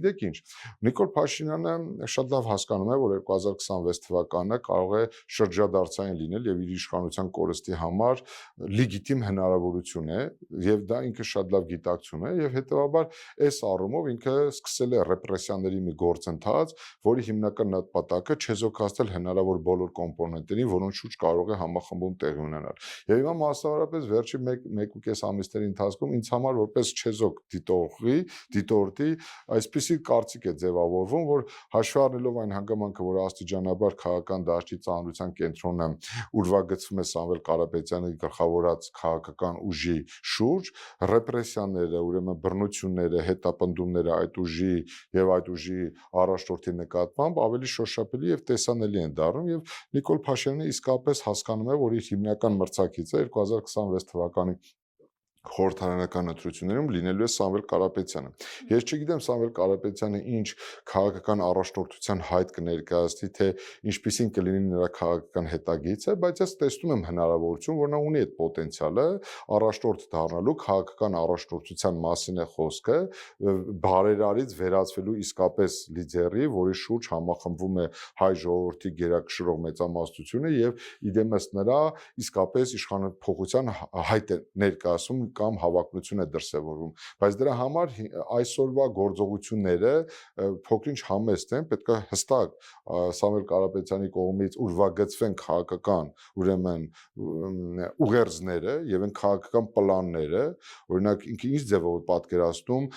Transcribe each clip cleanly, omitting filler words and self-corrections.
գիտեք ինչ, Նիկոլ Փաշինյանը շատ լավ հասկանում է, որ 2026 թվականը կարող է շրջադարձային լինել եւ իր իշխանության կորստի համար լեգիտիմ հնարավորություն է եւ դա ինքը շատ լավ գիտակցում է եւ հետեւաբար այս առումով ինքը սկսել է ռեպրեսիաների մի գործընթաց, որի հիմնական նպատակը չեզոքացնել հնարավոր բոլոր կոմպոնենտներին, որոնց շուրջ կարող է համախմբում տեղի ունենալ։ Եվ հիմա մասնավորապես վերջի 1.5 ամիսների ընթացքում ինձ համար որպես չեզոք դիտորդի այսպիսի կարծիք է ձևավորվում, որ հաշվի առնելով այն հանգամանքը, որ աստիճանաբար քաղաքական դաշտի ծանրության կենտրոնը ուրվագծվում է Սամվել Կարապետյանի գլխավորած քաղաքական ուժի շուրջ, ռեպրեսիաները, ուրեմն բռնությունները, հետապնդումները այդ ուժի եւ այդ ուժի առաջնորդի նկատմամբ ավելի շոշափելի եւ տեսանելի են դառնում եւ Նիկոլ Փաշինյանը իսկապես հասկանում է, որ իր հիմնական մրցակիցը 2026 թվականի խորհրդարանական ընտրություններում լինելու է Սամվել Կարապետյանը։ Ես չգիտեմ Սամվել Կարապետյանը ինչ քաղաքական առաջնորդության հայտ կներկայացնի, թե ինչպիսին կլինի նրա քաղաքական հետագիծը, բայց ես տեսնում եմ հնարավորություն, որ նա ունի այդ պոտենցիալը առաջնորդ դառնալու, քաղաքական առաջնորդության մասին է խոսքը, բարերարից վերածվելու իսկապես լիդերի, որի շուրջ համախմբվում է հայ ժողովրդի գերակշռող մեծամասնությունը եւ իդեմս նրա իսկապես իշխանափոխության հայտ է ներկայացում կամ հավակնություն է դրսևորվում, բայց դրա համար այսօրվա գործողությունները փոքրինչ համեստ են, պետք է հստակ Սամվել Կարապետյանի կողմից ուրվագծվեն քաղաքական, ուրեմն ուղերձները եւ այն քաղաքական պլանները, օրինակ ինքը ինչ ձևով է պատկերացնում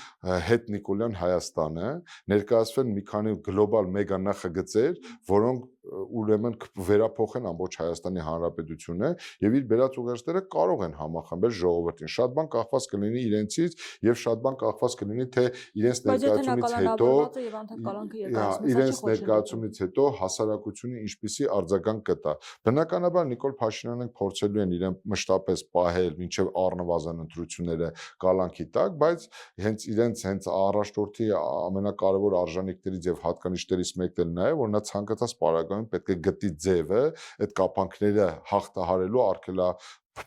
հետ Նիկոլյան Հայաստանը, ներկայացվեն մի քանի գլոբալ մեգա նախագծեր, որոնք ուրեմն վերափոխեն ամբողջ Հայաստանի Հանրապետությունը եւ իր բերած ուղերձները կարող են համախմբել ժողովրդին։ Շատ բան կախված կլինի իրենցից եւ շատ բան կախված կլինի թե իրենց ներկայացումից հետո հասարակությունը ինչպիսի արձագանք կտա։ Բնականաբար Նիկոլ Փաշինյանը փորձելու են իրեն մշտապես պահել մինչեւ առնվազն ընտրությունները կալանքի տակ, բայց հենց առաջնորդի ամենակարևոր արժանինքներից եւ հատկանիշներից մեկն էլ նա է, որ նա ցանկացած պարագայում պետք է գտի ձևը այդ կապանքները հաղթահարելու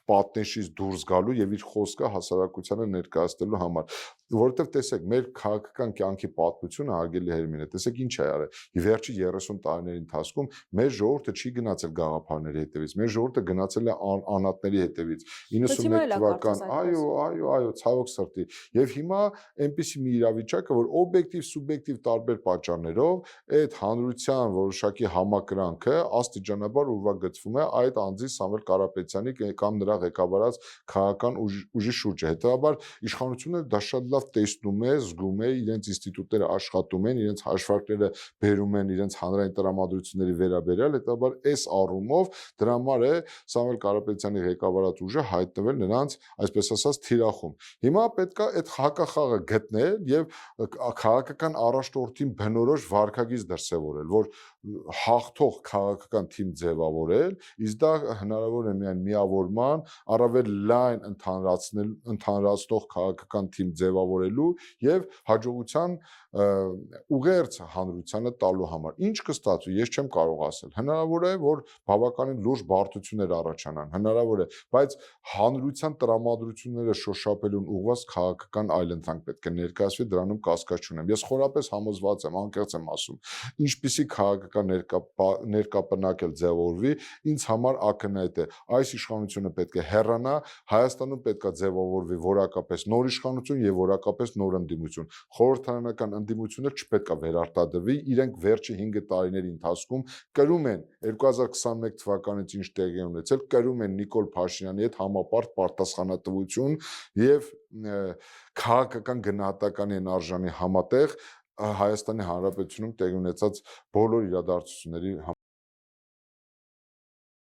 պատնեշից դուրս գալու եւ իր խոսքը հասարակությանը ներկայացնելու համար, որովհետեւ տեսեք, մեր քաղաքական կյանքի պատմությունը հարգելի Հերմին է, տեսեք ինչ է արել։ Ի վերջի 30 տարիների ընթացքում մեր ժողովուրդը չի գնացել գաղափարների հետևից, մեր ժողովուրդը գնացել է անատների հետևից։ 91 թվական, այո, ցավոք սրտի։ Եվ հիմա այնպիսի մի իրավիճակ է, որ օբյեկտիվ, սուբյեկտիվ տարբեր պատճառներով այդ հանրության որոշակի համակրանքը աստիճանաբար ուրվագծվում է այդ անձի Սամվել Կարապետյանի կամ նրա ղեկավարած քաղաքական ուժի շուրջ։ Հետևաբար իշխանությունը դա շատ լավ տեսնում է, զգում է, իրենց ինստիտուտները աշխատում են, իրենց հաշվարկները բերում են իրենց հանրային տրամադրությունների վերաբերյալ, հետևաբար այս առումով դրա համար է Սամվել Կարապետյանի ղեկավարած ուժը հայտնվել նրանց, այսպես ասած, թիրախում։ Հիմա պետք է այդ հակախաղը գտնել եւ քաղաքական առաջնորդին բնորոշ վարքագիծ դրսևորել, որ հաղթող քաղաքական թիմ ձևավորել, իսկ դա հնարավոր է միայն միավորման, առավել լայն ընդհանրացնող քաղաքական թիմ ձևավորելու եւ հաջողության ուղերձ հանրությանը տալու համար։ Ինչ կստացվի, ես չեմ կարող ասել։ Հնարավոր է, որ բավականին լուրջ բարդություններ առաջանան, հնարավոր է, բայց հանրության տրամադրությունները շոշափելուն ուղղված քաղաքական այլընտրանք պետք է ներկայացվի, դրանում կասկած չունեմ։ Ես խորապես համոզված եմ, անկեղծ եմ ասում, ինչպիսի քաղաքական ներկապնակ էլ ձևավորվի, ինձ համար ակնհայտ է, այս իշխանությունը պետք է հեռանա, Հայաստանում պետք է ձևավորվի որակապես նոր իշխանություն եւ որակապես նոր ընդդիմություն։ Խորհրդարանական ընդդիմությունը չպետք է վերարտադրվի, իրենք վերջի 5 տարիների ընթացքում կրում են 2021 թվականից ինչ տեղի ունեցել, կրում են Նիկոլ Փաշինյանի հետ համապարտ պատասխանատվություն եւ քաղաքական գնահատականի են արժանի համատեղ Հայաստանի Հանրապետությունում տեղի ունեցած բոլոր իրադարձությունների